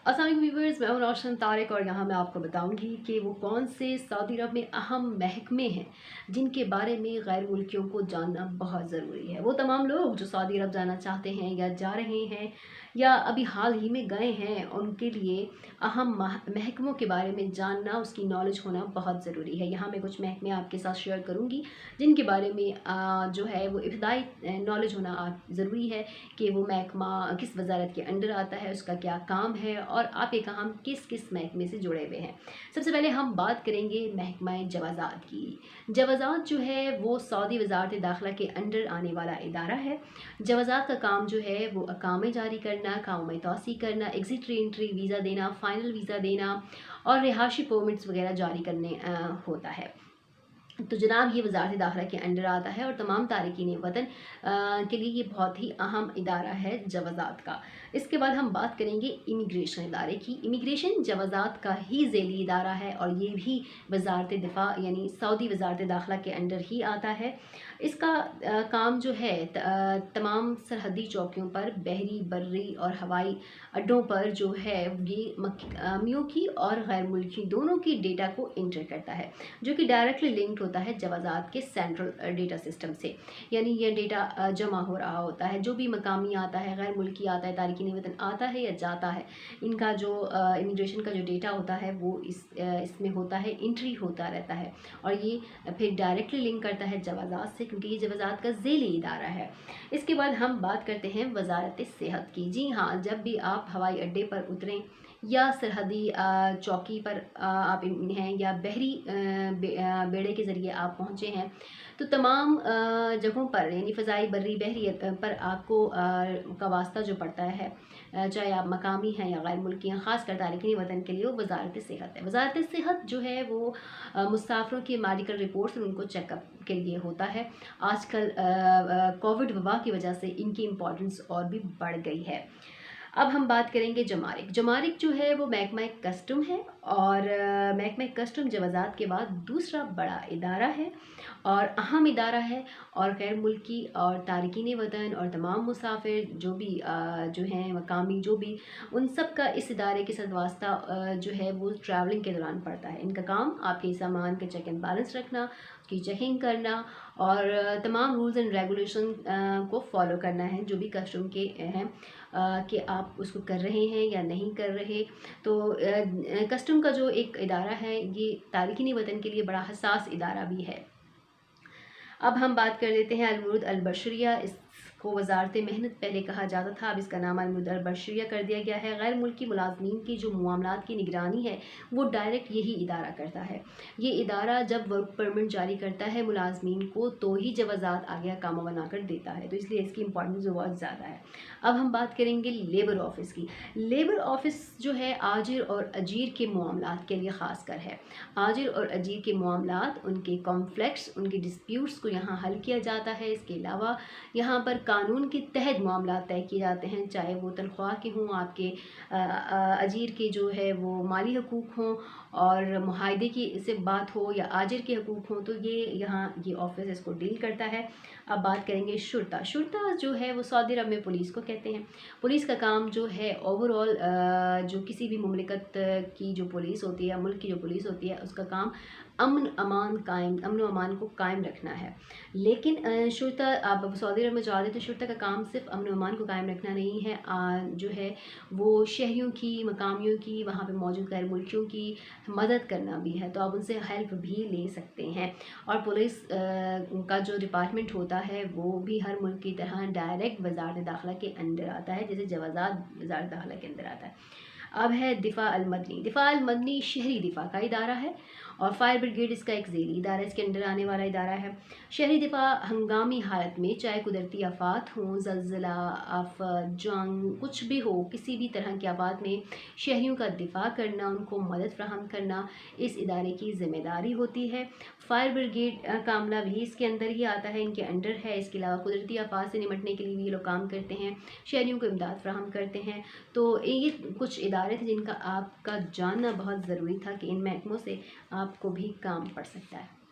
अस्सलाम व्यूवर्स, मैं हूं रोशन तारिक और यहाँ मैं आपको बताऊंगी कि वो कौन से सऊदी अरब में अहम महकमे हैं जिनके बारे में गैर मुल्कियों को जानना बहुत ज़रूरी है। वो तमाम लोग जो सऊदी अरब जाना चाहते हैं या जा रहे हैं या अभी हाल ही में गए हैं, उनके लिए अहम महकमों के बारे में जानना, उसकी नॉलेज होना बहुत ज़रूरी है। यहाँ मैं कुछ महकमे आपके साथ शेयर करूँगी जिनके बारे में जो है वो इब्तदाई नॉलेज होना ज़रूरी है कि वो महकमा किस वजारत के अंडर आता है, उसका क्या काम है और आपके काम किस किस महकमे से जुड़े हुए हैं। सबसे पहले हम बात करेंगे महकमा जवाज़ात की। जवाज़ात जो है वो सऊदी वजारत दाखिला के अंडर आने वाला इदारा है। जवाज़ात का काम जो है वो अकामे जारी करना, काम में तोसी करना, एग्ज़िट री एंट्री वीज़ा देना, फ़ाइनल वीज़ा देना और रिहायशी परमिट्स वगैरह जारी करने होता है। तो जनाब ये वजारत दाखिला के अंडर आता है और तमाम तारकीन वतन के लिए ये बहुत ही अहम इदारा है जवाज़ात का। इसके बाद हम बात करेंगे इमिग्रेशन इदारे की। इमिग्रेशन जवाज़ात का ही ज़ेली इदारा है और ये भी वजारत दिफा यानी सऊदी वजारत दाखिला के अंडर ही आता है। इसका काम जो है तमाम सरहदी चौकियों पर, बहरी, बर्री और हवाई अड्डों पर जो है ये मकामियों की और गैर मुल्की दोनों की डेटा को इंटर करता है, जो कि डायरेक्टली लिंक्ड होता है जवाज़ात के सेंट्रल डेटा सिस्टम से। यानी ये डेटा जमा हो रहा होता है, जो भी मकामी आता है, गैर मुल्की आता है, तारकीन वतन आता है या जाता है, इनका जो इमिग्रेशन का जो डेटा होता है वो इसमें होता है, एंट्री होता रहता है और ये फिर डायरेक्टली लिंक करता है जवाज़ात से, क्योंकि ये जवाज़ात का ज़ेली इदारा है। इसके बाद हम बात करते हैं वजारत सेहत की। जी हाँ, जब भी आप हवाई अड्डे पर उतरें या सरहदी चौकी पर आप हैं या बहरी बेड़े के ज़रिए आप पहुँचे हैं, तो तमाम जगहों पर यानी फ़ज़ाई, बर्री, बहरी पर आपको का वास्ता जो पड़ता है, चाहे आप मकामी हैं या गैर मुल्की हैं, ख़ास कर तारकीन वतन के लिए वो वजारत सेहत है। वजारत सेहत जो है वो मुसाफिरों की मेडिकल रिपोर्ट्स उनको चेकअप के लिए होता है। आजकल कोविड वबा की वजह से इनकी इम्पोर्टेंस और भी बढ़ गई है। अब हम बात करेंगे जमारिक। जमारिक जो है वो महकमा कस्टम है और महकमा कस्टम जवाज़ात के बाद दूसरा बड़ा इदारा है और अहम इदारा है और गैर मुल्की और तारकीन वतन और तमाम मुसाफिर जो भी जो हैं मकामी, जो भी उन सब का इस इदारे के साथ वास्ता जो है वो ट्रैवलिंग के दौरान पड़ता है। इनका काम आपके सामान के चेक एंड बैलेंस रखना, उसकी चेकिंग करना और तमाम रूल्स एंड रेगुलेशन को फॉलो करना है, जो भी कस्टम के हैं कि आप उसको कर रहे हैं या नहीं कर रहे। तो कस्टम का जो एक इदारा है ये तारकीन वतन के लिए बड़ा हसास इदारा भी है। अब हम बात कर लेते हैं अल-मुरुद अल-बशरिया। इसको वजारत मेहनत पहले कहा जाता था, अब इसका नाम अल-मुरुद अल-बशरिया कर दिया गया है। गैर मुल्की मुलाजमीन की जो मामलात की निगरानी है वो डायरेक्ट यही इदारा करता है। ये इदारा जब वर्क परमिट जारी करता है मुलाजमीन को तो ही जवाज़ात आगे कामा बनाकर देता है, तो इसलिए इसकी इंपॉर्टेंस बहुत ज़्यादा है। अब हम बात करेंगे लेबर ऑफिस की। लेबर ऑफिस जो है आजिर और अजीर के मामलात के लिए ख़ास कर है। आजिर और अजीर के मामलात, उनके कॉन्फ्लिक्ट्स, उनके डिस्प्यूट्स को यहाँ हल किया जाता है। इसके अलावा यहाँ पर कानून के तहत मामला तय किए जाते हैं, चाहे वो तनख्वाह के हों, आपके अजीर के जो है वो माली हकूक़ हों और मुआहदे की से बात हो या आजिर के हकूक़ हों, तो ये यहाँ ये ऑफिस इसको डील करता है। अब बात करेंगे शुर्ता। शुर्ता जो है वो सऊदी अरब में पुलिस को कहते हैं। पुलिस का काम जो है ओवरऑल जो किसी भी मुमलिकत की जो पुलिस होती है, मुल्क की जो पुलिस होती है, उसका काम अमन व अमान को कायम रखना है। लेकिन शुर्ता आप सऊदी अरब में जाते तो शुर्ता का काम सिर्फ अमन व अमान को कायम रखना नहीं है, जो है वो शहरियों की, मकामियों की, वहाँ पे मौजूद गैर मुल्कियों की मदद करना भी है, तो आप उनसे हेल्प भी ले सकते हैं। और पुलिस का जो डिपार्टमेंट होता है वो भी हर मुल्क की तरह डायरेक्ट वजारत दाखिला के अंदर आता है, जैसे जवाज़ात वजारत दाखिला के अंदर आता है। अब है दिफा अल मदनी। दिफा अल मदनी शहरी दिफा का इदारा है और फायर ब्रिगेड इसका एक ज़ेली इदारा, इसके अंडर आने वाला इदारा है। शहरी दिफा हंगामी हालत में, चाहे कुदरती आफात हों, ज़लज़ला, आफत, जंग, कुछ भी हो, किसी भी तरह की आफात में शहरियों का दिफा करना, उनको मदद फ्राहम करना इस इदारे की ज़िम्मेदारी होती है। फायर ब्रिगेड का अमला भी इसके अंदर ही आता है, इनके अंडर है। इसके अलावा कुदरती आफात से निपटने के लिए भी ये लोग काम करते हैं, शहरियों को इमदाद फ्राहम करते हैं। तो ये कुछ इदारे थे जिनका आपका जानना बहुत ज़रूरी था कि इन महकमों से आपको भी काम पड़ सकता है।